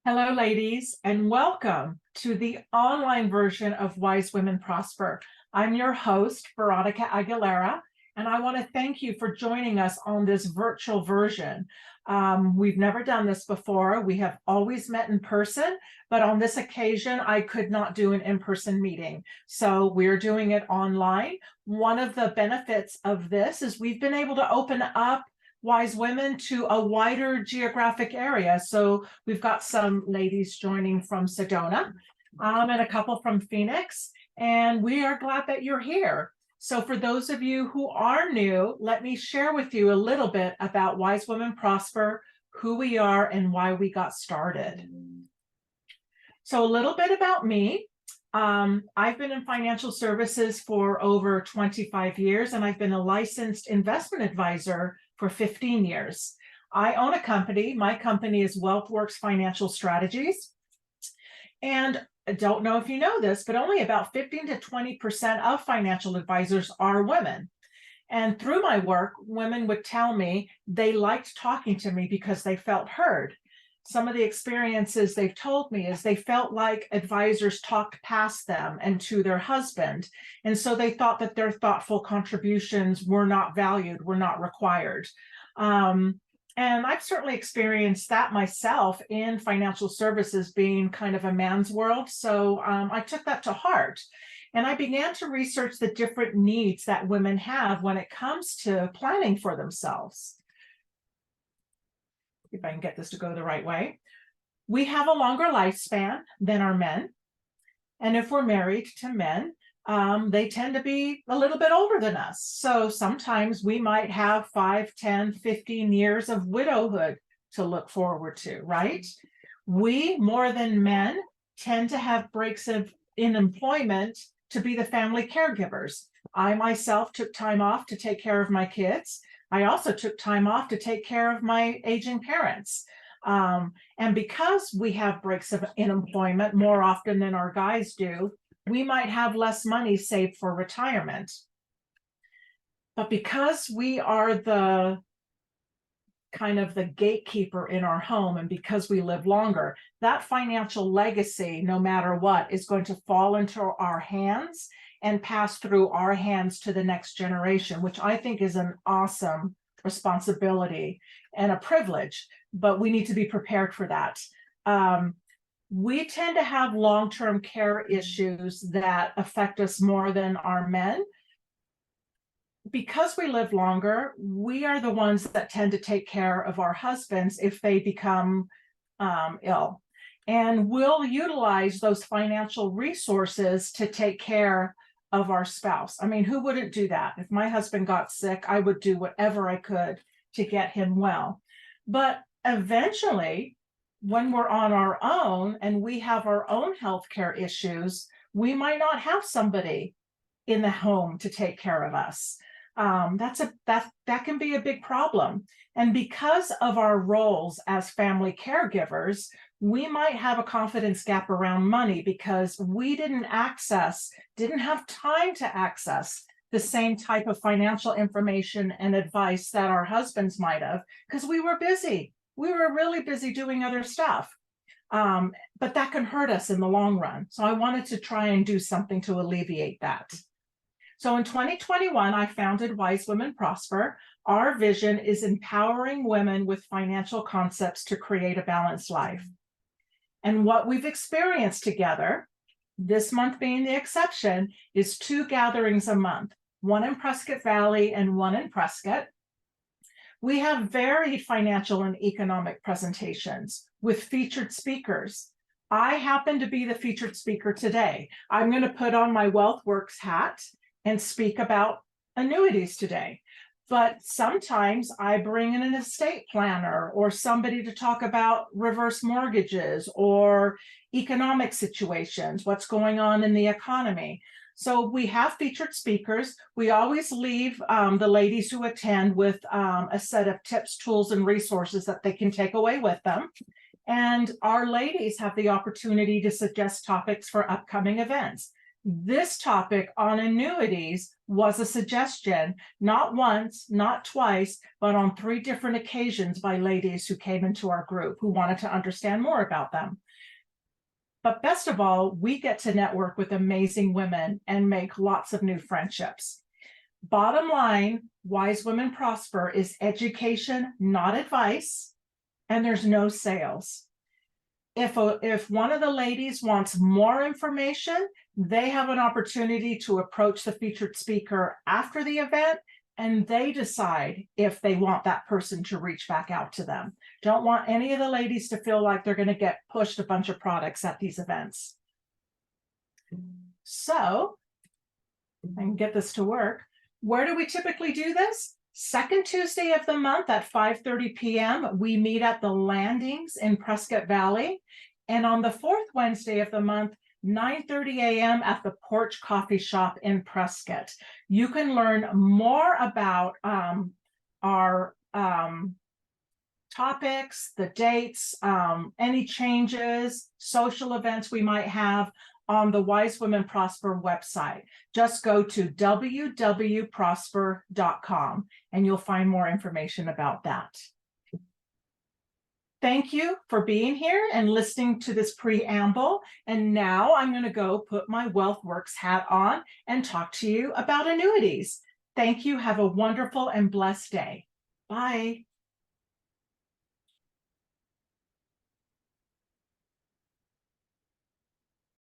Hello, ladies, and welcome to the online version of Wise Women Prosper. I'm your host, Veronica Aguilera, and I want to thank you for joining us on this virtual version. We've never done this before. We have always met in person, but on this occasion, I could not do an in-person meeting. So we're doing it online. One of the benefits of this is we've been able to open up Wise Women to a wider geographic area. So we've got some ladies joining from Sedona and a couple from Phoenix, and we are glad that you're here. So for those of you who are new, let me share with you a little bit about Wise Women Prosper, who we are, and why we got started. So a little bit about me. I've been in financial services for over 25 years, and I've been a licensed investment advisor for 15 years. I own a company. My company is WealthWorks Financial Strategies. And I don't know if you know this, but only about 15 to 20% of financial advisors are women. And through my work, women would tell me they liked talking to me because they felt heard. Some of the experiences they've told me is they felt like advisors talked past them and to their husband. And so they thought that their thoughtful contributions were not valued, were not required. And I've certainly experienced that myself in financial services being kind of a man's world. So I took that to heart. And I began to research the different needs that women have when it comes to planning for themselves. If I can get this to go the right way. We have a longer lifespan than our men. And if we're married to men, they tend to be a little bit older than us. So sometimes we might have 5, 10, 15 years of widowhood to look forward to, right? We, more than men, tend to have breaks in employment to be the family caregivers. I myself took time off to take care of my kids. I also took time off to take care of my aging parents. And because we have breaks in employment more often than our guys do, we might have less money saved for retirement. But because we are the kind of the gatekeeper in our home, and because we live longer, that financial legacy, no matter what, is going to fall into our hands and pass through our hands to the next generation, which I think is an awesome responsibility and a privilege, but we need to be prepared for that. We tend to have long-term care issues that affect us more than our men. Because we live longer, we are the ones that tend to take care of our husbands if they become ill. And we'll utilize those financial resources to take care of our spouse. I mean, who wouldn't do that? If my husband got sick, I would do whatever I could to get him well. But eventually, when we're on our own and we have our own healthcare issues, we might not have somebody in the home to take care of us. That can be a big problem. And because of our roles as family caregivers, we might have a confidence gap around money because we didn't have time to access the same type of financial information and advice that our husbands might have, because we were busy. We were really busy doing other stuff. But that can hurt us in the long run. So I wanted to try and do something to alleviate that. So in 2021, I founded Wise Women Prosper. Our vision is empowering women with financial concepts to create a balanced life. And what we've experienced together, this month being the exception, is 2 gatherings a month, one in Prescott Valley and one in Prescott. We have varied financial and economic presentations with featured speakers. I happen to be the featured speaker today. I'm going to put on my WealthWorks hat and speak about annuities today. But sometimes I bring in an estate planner or somebody to talk about reverse mortgages or economic situations, what's going on in the economy. So we have featured speakers. We always leave the ladies who attend with a set of tips, tools, and resources that they can take away with them. And our ladies have the opportunity to suggest topics for upcoming events. This topic on annuities was a suggestion, not once, not twice, but on 3 different occasions by ladies who came into our group who wanted to understand more about them. But best of all, we get to network with amazing women and make lots of new friendships. Bottom line, Wise Women Prosper is education, not advice, and there's no sales. If one of the ladies wants more information, they have an opportunity to approach the featured speaker after the event, and they decide if they want that person to reach back out to them. Don't want any of the ladies to feel like they're going to get pushed a bunch of products at these events. So, I can get this to work. Where do we typically do this? Second Tuesday of the month at 5:30 p.m. We meet at the Landings in Prescott Valley. And on the fourth Wednesday of the month, 9:30 a.m. at the Porch Coffee Shop in Prescott. You can learn more about our topics, the dates, any changes, social events we might have on the Wise Women Prosper website. Just go to www.prosper.com and you'll find more information about that. Thank you for being here and listening to this preamble. And now I'm going to go put my WealthWorks hat on and talk to you about annuities. Thank you. Have a wonderful and blessed day. Bye.